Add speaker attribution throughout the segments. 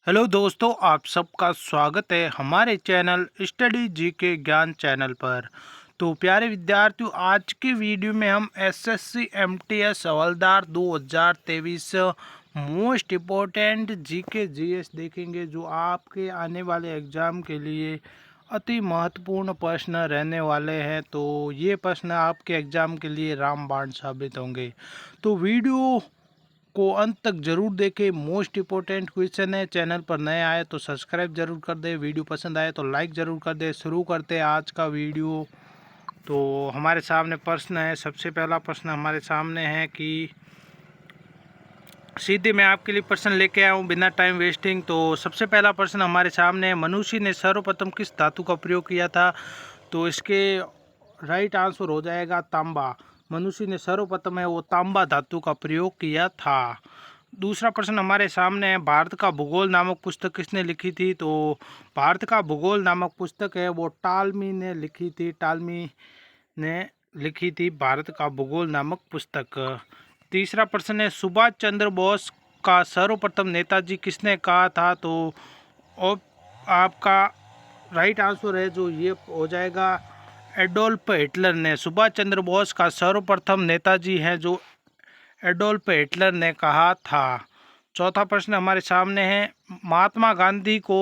Speaker 1: Hello दोस्तों, आप सबका स्वागत है हमारे चैनल स्टडी जी के ज्ञान चैनल पर। तो प्यारे विद्यार्थियों, आज की वीडियो में हम एसएससी एमटीएस हवलदार 2023 मोस्ट इम्पोर्टेंट जी के जीएस देखेंगे, जो आपके आने वाले एग्ज़ाम के लिए अति महत्वपूर्ण प्रश्न रहने वाले हैं। तो ये प्रश्न आपके एग्ज़ाम के लिए रामबाण साबित होंगे। तो वीडियो को अंत तक जरूर देखें। मोस्ट इम्पोर्टेंट क्वेश्चन है। चैनल पर नए आए तो सब्सक्राइब जरूर कर दें, वीडियो पसंद आए तो लाइक ज़रूर कर दें। शुरू करते हैं आज का वीडियो। तो हमारे सामने प्रश्न है। सबसे पहला प्रश्न हमारे सामने है कि सीधे मैं आपके लिए प्रश्न लेके आया हूँ बिना टाइम वेस्टिंग। तो सबसे पहला प्रश्न हमारे सामने है, मनुष्य ने सर्वप्रथम किस धातु का प्रयोग किया था? तो इसके राइट आंसर हो जाएगा तांबा। मनुष्य ने सर्वप्रथम है वो तांबा धातु का प्रयोग किया था। दूसरा प्रश्न हमारे सामने है, भारत का भूगोल नामक पुस्तक किसने लिखी थी? तो भारत का भूगोल नामक पुस्तक है वो टालमी ने लिखी थी। टालमी ने लिखी थी भारत का भूगोल नामक पुस्तक। तीसरा प्रश्न है, सुभाष चंद्र बोस का सर्वप्रथम नेताजी किसने कहा था? तो आपका राइट आंसर है जो ये हो जाएगा एडोल्फ हिटलर ने। सुभाष चंद्र बोस का सर्वप्रथम नेताजी हैं जो एडोल्फ हिटलर ने कहा था। चौथा प्रश्न हमारे सामने है, महात्मा गांधी को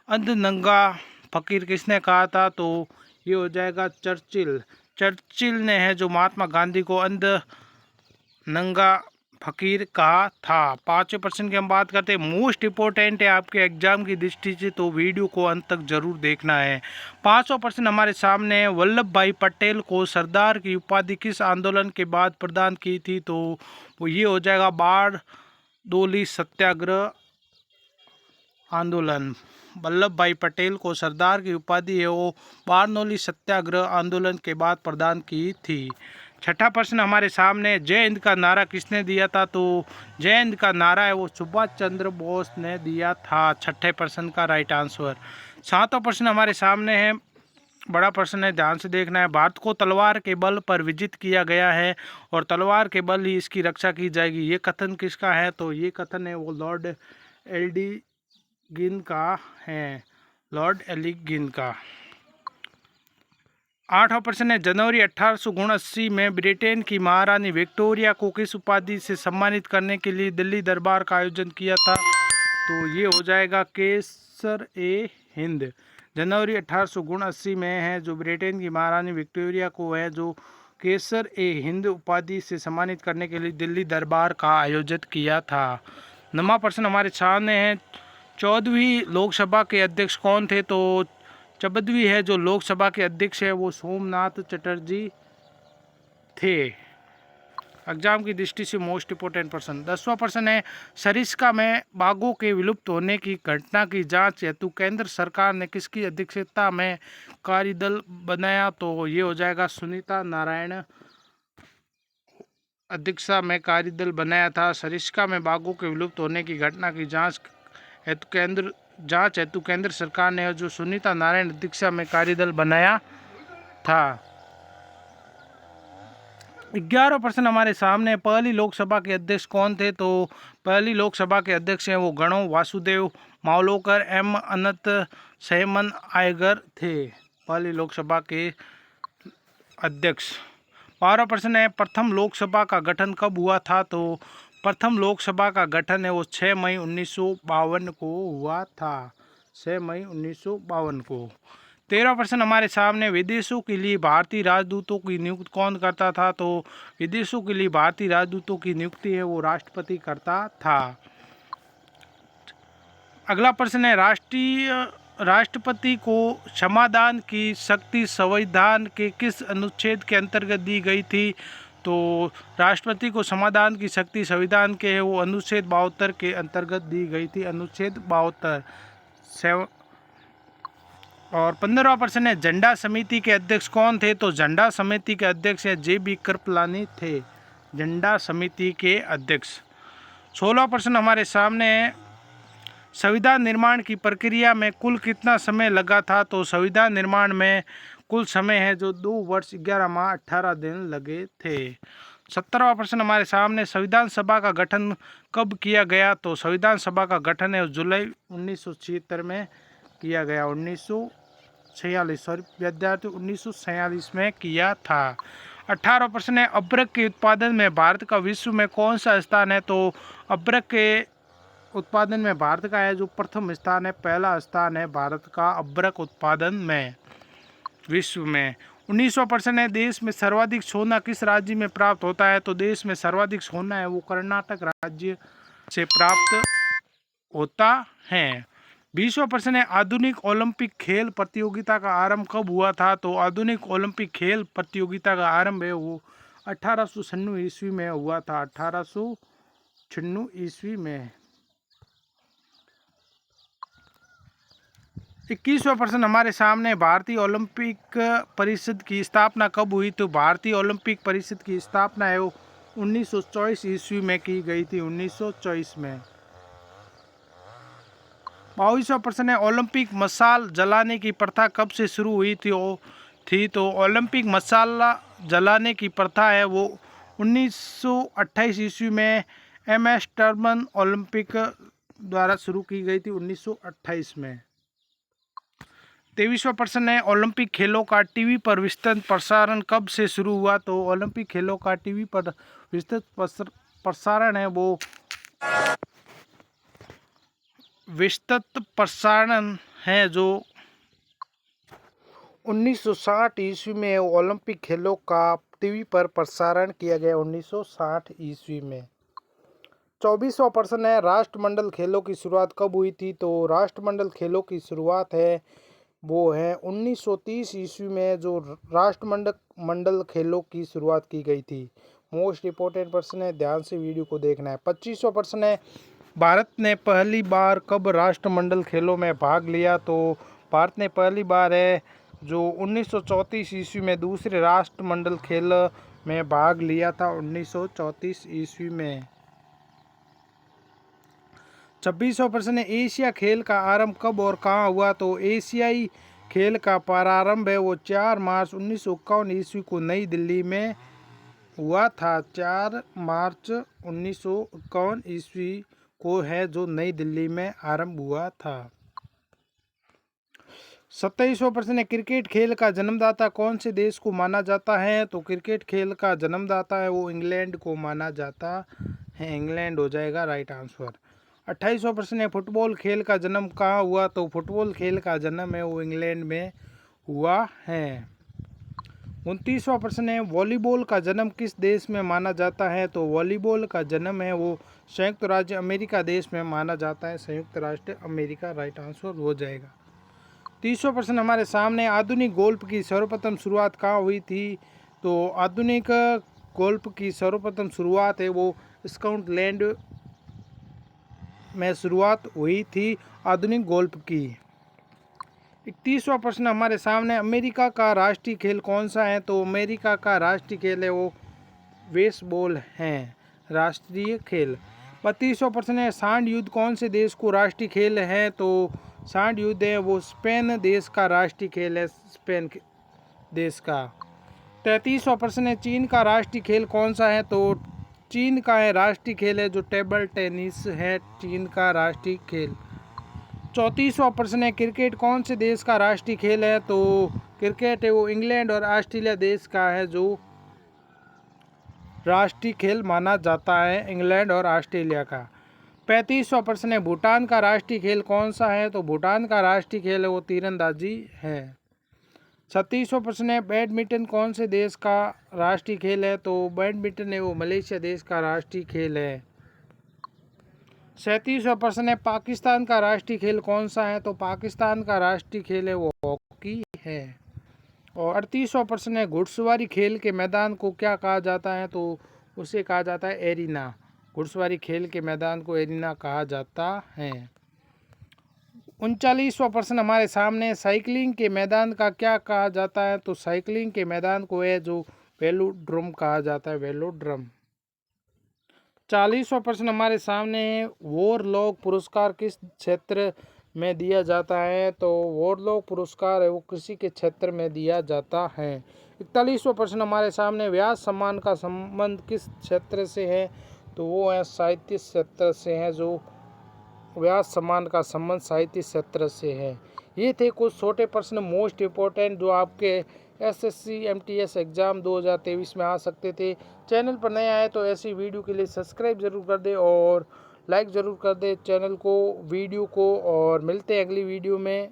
Speaker 1: अंध नंगा फकीर किसने कहा था? तो ये हो जाएगा चर्चिल। चर्चिल ने है जो महात्मा गांधी को अंध नंगा फकीर कहा था। पांचवें प्रश्न की हम बात करते हैं, मोस्ट इम्पोर्टेंट है आपके एग्जाम की दृष्टि से, तो वीडियो को अंत तक जरूर देखना है। पांचवा प्रश्न हमारे सामने है, वल्लभ भाई पटेल को सरदार की उपाधि किस आंदोलन के बाद प्रदान की थी? तो वो ये हो जाएगा बारडोली सत्याग्रह आंदोलन। वल्लभ भाई पटेल को सरदार की उपाधि है वो बारडोली सत्याग्रह आंदोलन के बाद प्रदान की थी। छठा प्रश्न हमारे सामने, जय हिंद का नारा किसने दिया था? तो जय हिंद का नारा है वो सुभाष चंद्र बोस ने दिया था। छठे प्रश्न का राइट आंसर। सातवां प्रश्न हमारे सामने है, बड़ा प्रश्न है, ध्यान से देखना है। भारत को तलवार के बल पर विजित किया गया है और तलवार के बल ही इसकी रक्षा की जाएगी, ये कथन किसका है? तो ये कथन है वो लॉर्ड एल्डिगिन का है। लॉर्ड एल्डिगिन का। आठवां प्रश्न है, जनवरी 1879 में ब्रिटेन की महारानी विक्टोरिया को किस उपाधि से सम्मानित करने के लिए दिल्ली दरबार का आयोजन किया था? तो ये हो जाएगा केसर ए हिंद। जनवरी 1879 में है जो ब्रिटेन की महारानी विक्टोरिया को है जो केसर ए हिंद उपाधि से सम्मानित करने के लिए दिल्ली दरबार का आयोजित किया था। नौवां प्रश्न हमारे सामने है, 14वीं लोकसभा के अध्यक्ष कौन थे? तो 14वीं है जो लोकसभा के अध्यक्ष है वो सोमनाथ चटर्जी थे। एग्जाम की दृष्टि से मोस्ट इम्पोर्टेंट प्रश्न। 10वां प्रश्न है, सरिस्का में बाघों के विलुप्त होने की घटना की जांच हेतु केंद्र सरकार ने किसकी अध्यक्षता में कार्यदल बनाया? तो ये हो जाएगा सुनीता नारायण अध्यक्षता में कार्यदल बनाया था। सरिस्का में बाघों के विलुप्त होने की घटना की जांच हेतु केंद्र सरकार ने जो सुनीता नारायण अध्यक्षता में कार्यदल बनाया था। 11वां प्रश्न हमारे सामने, पहली लोकसभा के अध्यक्ष कौन थे? तो पहली लोकसभा के अध्यक्ष हैं वो गणो वासुदेव मावलोकर एम अनंत सहमन आयगर थे पहली लोकसभा के अध्यक्ष। 12वां प्रश्न है, प्रथम लोकसभा का गठन कब हुआ था? तो प्रथम लोकसभा का गठन है वो 6 मई 1952 को हुआ था। 6 मई 1952 को। 13वां प्रश्न हमारे सामने, विदेशों के लिए भारतीय राजदूतों की नियुक्ति कौन करता था? तो विदेशों के लिए भारतीय राजदूतों की नियुक्ति है वो राष्ट्रपति करता था। अगला प्रश्न है, राष्ट्रपति को क्षमादान की शक्ति संविधान के किस अनुच्छेद के अंतर्गत दी गई थी? तो राष्ट्रपति को समाधान की शक्ति संविधान के है वो अनुच्छेद 72 के अंतर्गत दी गई थी। अनुच्छेद 72। और 15वां प्रश्न है, झंडा समिति के अध्यक्ष कौन थे? तो झंडा समिति के अध्यक्ष है JB कृपलानी थे। झंडा समिति के अध्यक्ष। 16वां प्रश्न हमारे सामने है, संविधान निर्माण की प्रक्रिया में कुल कितना समय लगा था? तो संविधान निर्माण में कुल समय है जो 2 वर्ष 11 माह 18 दिन लगे थे। 17वां प्रश्न हमारे सामने, संविधान सभा का गठन कब किया गया? तो संविधान सभा का गठन है जुलाई 1976 में किया गया। 1946, सॉरी विद्यार्थी, 1946 में किया था। 18वां प्रश्न है, अब्रक के उत्पादन में भारत का विश्व में कौन सा स्थान है? तो अब्रक के उत्पादन में भारत का है जो प्रथम स्थान है, पहला स्थान है भारत का अब्रक उत्पादन में विश्व में। 19वां प्रश्न है, देश में सर्वाधिक सोना किस राज्य में प्राप्त होता है? तो देश में सर्वाधिक सोना है वो कर्नाटक राज्य से प्राप्त होता है। 20वां प्रश्न है, आधुनिक ओलंपिक खेल प्रतियोगिता का आरंभ कब हुआ था? तो आधुनिक ओलंपिक खेल प्रतियोगिता का आरंभ है वो 1896 ईस्वी में हुआ था। 1896 ईस्वी में। 21वां प्रश्न हमारे सामने, भारतीय ओलंपिक परिषद की स्थापना कब हुई? तो भारतीय ओलंपिक परिषद की स्थापना है वो 1924 ईस्वी में की गई थी। 1924 में। 22वां प्रश्न है, ओलंपिक मशाल जलाने की प्रथा कब से शुरू हुई थी? तो ओलंपिक मशाला जलाने की प्रथा है वो 1928 ईस्वी में MS टर्मन ओलंपिक द्वारा शुरू की गई थी 1928 में। 23वां प्रश्न है, ओलंपिक खेलों का टीवी पर विस्तृत प्रसारण कब से शुरू हुआ? तो ओलंपिक खेलों का टीवी पर विस्तृत प्रसारण है वो जो 1960 ईस्वी में ओलंपिक खेलों का टीवी पर प्रसारण किया गया 1960 ईस्वी में। 24वां प्रश्न है, राष्ट्रमंडल खेलों की शुरुआत कब हुई थी? तो राष्ट्रमंडल खेलों की शुरुआत है वो है 1930 ईस्वी में जो राष्ट्रमंडल खेलों की शुरुआत की गई थी। मोस्ट इम्पोर्टेंट प्रश्न है, ध्यान से वीडियो को देखना है। 25वां प्रश्न है, भारत ने पहली बार कब राष्ट्रमंडल खेलों में भाग लिया? तो भारत ने पहली बार है जो 1934 ईस्वी में दूसरे राष्ट्रमंडल खेल में भाग लिया था 1934 ईस्वी में। 26वां प्रश्न है, एशिया खेल का आरंभ कब और कहाँ हुआ? तो एशियाई खेल का प्रारंभ है वो 4 मार्च 1951 ईस्वी को नई दिल्ली में हुआ था। 4 मार्च 1951 ईस्वी को है जो नई दिल्ली में आरंभ हुआ था। 27वां प्रश्न है, क्रिकेट खेल का जन्मदाता कौन से देश को माना जाता है? तो क्रिकेट खेल का जन्मदाता है वो इंग्लैंड को माना जाता है। इंग्लैंड हो जाएगा राइट आंसर। 28वां प्रश्न है, फुटबॉल खेल का जन्म कहाँ हुआ? तो फुटबॉल खेल का जन्म है वो इंग्लैंड में हुआ है। 29वां प्रश्न है, वॉलीबॉल का जन्म किस देश में माना जाता है? तो वॉलीबॉल का जन्म है वो संयुक्त राज्य अमेरिका देश में माना जाता है। संयुक्त राष्ट्र अमेरिका राइट आंसर हो जाएगा। 30वां प्रश्न हमारे सामने, आधुनिक गोल्फ की सर्वप्रथम शुरुआत कहाँ हुई थी? तो आधुनिक गोल्फ की सर्वप्रथम शुरुआत है वो स्कॉटलैंड में शुरुआत हुई थी आधुनिक गोल्फ की। 31वां प्रश्न हमारे सामने, अमेरिका का राष्ट्रीय खेल कौन सा है? तो अमेरिका का राष्ट्रीय खेल है वो बेसबॉल है राष्ट्रीय खेल। 32वां प्रश्न है, सांड युद्ध कौन से देश को राष्ट्रीय खेल है? तो सांड युद्ध है वो स्पेन देश का राष्ट्रीय खेल है, स्पेन देश का। 33वां प्रश्न है, चीन का राष्ट्रीय खेल कौन सा है? तो चीन का है राष्ट्रीय खेल है जो टेबल टेनिस है, चीन का राष्ट्रीय खेल। 34वां प्रश्न है, क्रिकेट कौन से देश का राष्ट्रीय खेल है? तो क्रिकेट है वो इंग्लैंड और ऑस्ट्रेलिया देश का है जो राष्ट्रीय खेल माना जाता है, इंग्लैंड और ऑस्ट्रेलिया का। 35वां प्रश्न है, भूटान का राष्ट्रीय खेल कौन सा है? तो भूटान का राष्ट्रीय खेल है वो तीरंदाजी है। 36वां प्रश्न है, बैडमिंटन कौन से देश का राष्ट्रीय खेल है? तो बैडमिंटन है वो मलेशिया देश का राष्ट्रीय खेल है। 37वां प्रश्न है, पाकिस्तान का राष्ट्रीय खेल कौन सा है? तो पाकिस्तान का राष्ट्रीय खेल है वो हॉकी है। और 38वां प्रश्न है, घुड़सवारी खेल के मैदान को क्या कहा जाता है? तो उसे कहा जाता है एरिना। घुड़सवारी खेल के मैदान को एरिना कहा जाता है। 39वां प्रश्न हमारे सामने, साइकिलिंग के मैदान का क्या कहा जाता है? तो साइकिलिंग के मैदान को है जो वेलोड्रोम कहा जाता है, वेलोड्रोम। 40वां प्रश्न हमारे सामने है, वोरलॉग पुरस्कार किस क्षेत्र में दिया जाता है? तो वोरलॉग पुरस्कार है वो कृषि के क्षेत्र में दिया जाता है। 41वां प्रश्न हमारे सामने, व्यास सम्मान का संबंध किस क्षेत्र से है? तो वो है साहित्य क्षेत्र से है, जो व्यास सम्मान का संबंध साहित्य क्षेत्र से है। ये थे कुछ छोटे प्रश्न मोस्ट इम्पोर्टेंट जो आपके एसएससी एमटीएस एग्ज़ाम 2023 में आ सकते थे। चैनल पर नए आए तो ऐसी वीडियो के लिए सब्सक्राइब ज़रूर कर दे और लाइक ज़रूर कर दे चैनल को, वीडियो को, और मिलते हैं अगली वीडियो में।